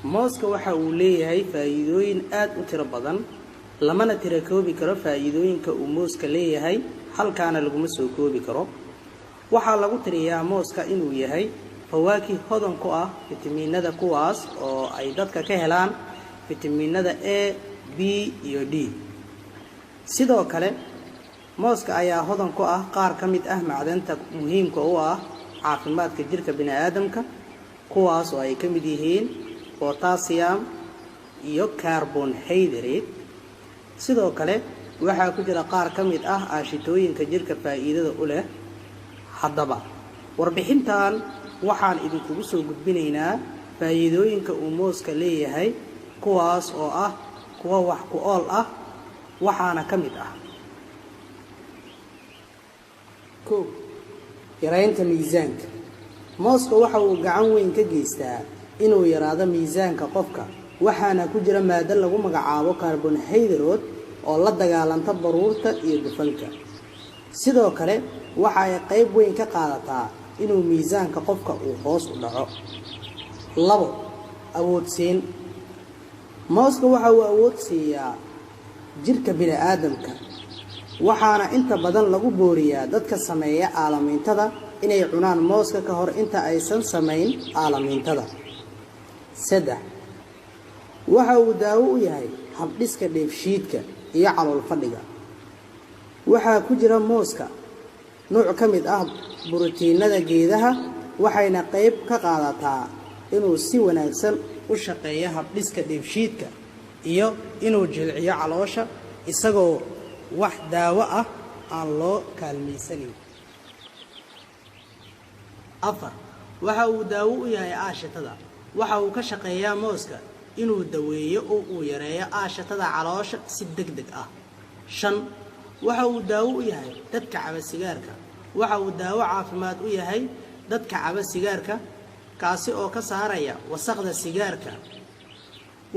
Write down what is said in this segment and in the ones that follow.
mooska waxa uu leeyahay faa'iidooyin aad u tiro badan lamana tira koobi karo faa'iidooyinka uu mooska leeyahay halkaana laguma soo koobi karo waxa lagu tiriyaa mooska inuu yahay fawaakih hodan ku ah fitamiinada kuwaas oo ay dadka ka helaan fitamiinada A, B iyo D sidoo kale mooska ayaa hodan ku ah qaar ka mid ah macdanta muhiimka u ah caafimaadka jirka bini'aadamka kuwaas oo ay ka mid yihiin potassium iyo carbohydrate sidoo kale waxa ku jira qaar ka mid ah aashitooyinka jirka faa'iidada u leh haddaba warbixintan waxaan idinku soo gudbinaynaa faa'iidooyinka uu mooska leeyahay kuwaas oo ah kuwa wax ku ool ah waxaana ka mid ah yaraynta miisaanka mooska waxa uu gacan weyn ka geystaa inuu yaraado miisaanka qofka waxaana ku jira maado lagu magacaabo carbohydrate oo la dagaalanta baruurta iyo dufanka sidoo kale waxa ay qayb weyn ka qaadataa inuu miisaanka qofka uu hoos u dhaco 2 awoodsiin mooska waxa uu awood siiyaa jirka bini'aadamka waxaana inta badan lagu booriyaa dadka sameeya aalamiintada inay cunaan mooska ka hor inta aysan sameyn aalamiintada 3 waxa uu daawo u yahay habdhiska dheefshiidka iyo calool fadhiga waxa ku jira mooska nooc ka mid ah borotiinada geedaha waxayna qayb ka qaadataa inuu si wanaagsan u shaqeeyo habdhiska dheefshiidka iyo inuu jilciyo caloosha isagoo wax daawo ah aan loo kaalmaysanin 4 waxa uu daawo u yahay aashitada waxa uu ka shaqeeyaa mooska inuu daweeyo oo uu yareeyo aashitada caloosha si degdeg ah 5 waxa uu daawo u yahay dadka caba sigaarka waxa uu daawo caafimaad u yahay dadka caba sigaarka kaasi oo ka saaraya wasakhda sigaarka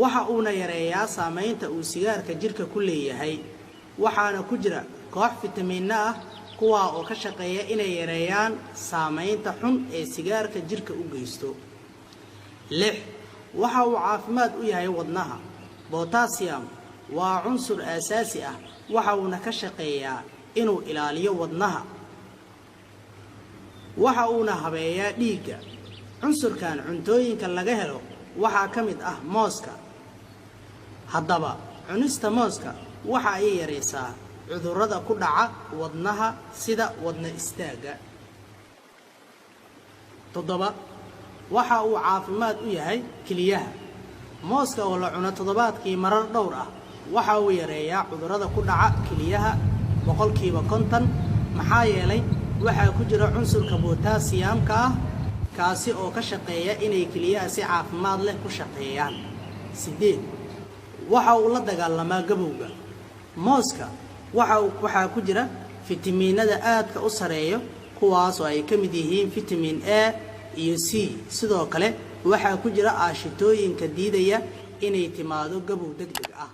waxa uuna yareeyaa saameynta uu sigaarka jirka ku leeyahay waxaana ku jira koox fitamiino ah kuwa oo ka shaqeeya inay yareeyaan saameynta xun ee sigaarka jirka u geysto 6 waxa uu caafimaad u yahay wadnaha potassium waa cunsur aasaasi ah waxa uuna ka shaqeeyaa inuu ilaaliyo wadnaha waxa uuna habeeyaa dhiigga cunsurkan cuntooyinka laga helo waxa ka mid ah mooska haddaba cunista mooska waxa ay yareysaa cudurrada ku dhaca wadnaha sida wadna istaaga 7 waxa uu caafimaad u yahay kiliyaha mooska oo la cuno toddobaadkii marar dhowr ah waxa uu yareeyaa cudurrada ku dhaca kiliyaha 50% maxaa yeelay waxa ku jira cunsurka potassium-ka ah kaasi oo ka shaqeeya inay kiliyaha si caafimaad leh ku shaqeeyaan 8 waxa uu la dagaalamaa gabowga mooska waxa ku jira fitamiinada aadka u sareeyo kuwaas oo ay ka mid yihiin vitamin A iyo C sidoo kale waxa ku jira aashitooyinka diidaya inay timaado gabow degdeg ah